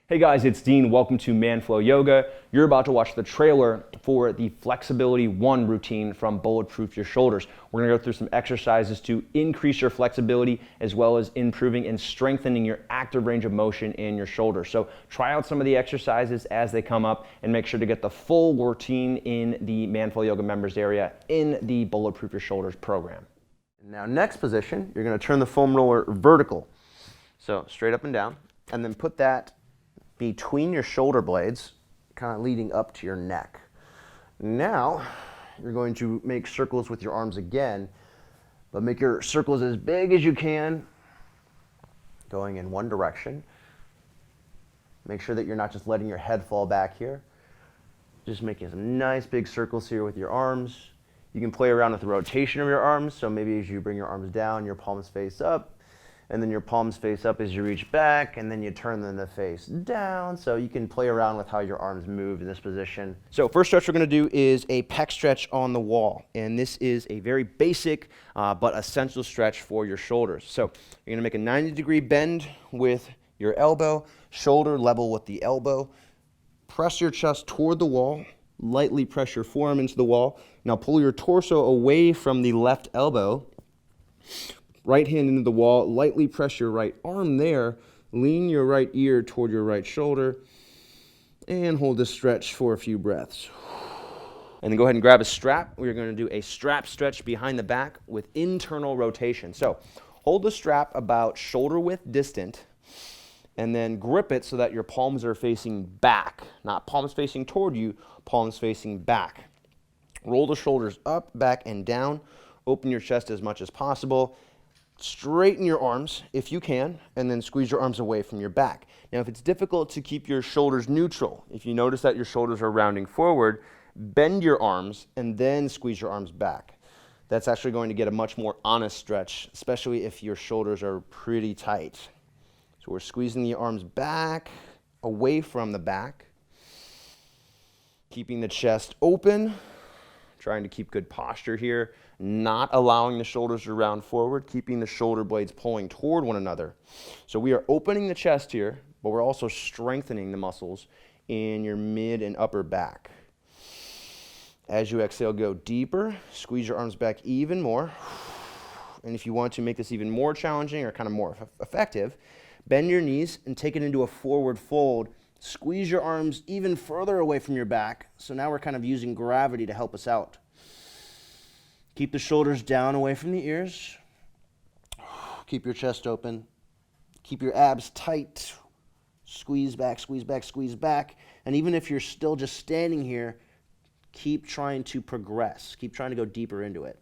Hey guys, it's Dean. Welcome to Manflow Yoga. You're about to watch the trailer for the Flexibility 1 routine from Bulletproof Your Shoulders. We're going to go through some exercises to increase your flexibility as well as improving and strengthening your active range of motion in your shoulders. So try out some of the exercises as they come up and make sure to get the full routine in the Manflow Yoga members area in the Bulletproof Your Shoulders program. Now, next position, you're going to turn the foam roller vertical. So straight up and down, and then put that between your shoulder blades, kind of leading up to your neck. Now, you're going to make circles with your arms again, but make your circles as big as you can, going in one direction. Make sure that you're not just letting your head fall back here. Just making some nice big circles here with your arms. You can play around with the rotation of your arms, so maybe as you bring your arms down, your palms face up, and then your palms face up as you reach back, and then you turn them to face down. So you can play around with how your arms move in this position. So first stretch we're going to do is a PEC stretch on the wall. And this is a very basic but essential stretch for your shoulders. So you're going to make a 90-degree bend with your elbow, shoulder level with the elbow. Press your chest toward the wall. Lightly press your forearm into the wall. Now pull your torso away from the left elbow. Right hand into the wall, lightly press your right arm there, lean your right ear toward your right shoulder, and hold this stretch for a few breaths. And then go ahead and grab a strap. We're going to do a strap stretch behind the back with internal rotation. So hold the strap about shoulder width distant, and then grip it so that your palms are facing back, not palms facing toward you, palms facing back. Roll the shoulders up, back, and down. Open your chest as much as possible. Straighten your arms if you can, and then squeeze your arms away from your back. Now, if it's difficult to keep your shoulders neutral, if you notice that your shoulders are rounding forward, bend your arms and then squeeze your arms back. That's actually going to get a much more honest stretch, especially if your shoulders are pretty tight. So we're squeezing the arms back, away from the back, keeping the chest open, trying to keep good posture here, not allowing the shoulders to round forward, keeping the shoulder blades pulling toward one another. So we are opening the chest here, but we're also strengthening the muscles in your mid and upper back. As you exhale, go deeper, squeeze your arms back even more. And if you want to make this even more challenging or kind of more effective, bend your knees and take it into a forward fold. Squeeze your arms even further away from your back. So now we're kind of using gravity to help us out. Keep the shoulders down away from the ears. Keep your chest open. Keep your abs tight. Squeeze back, squeeze back, squeeze back. And even if you're still just standing here, keep trying to progress. Keep trying to go deeper into it.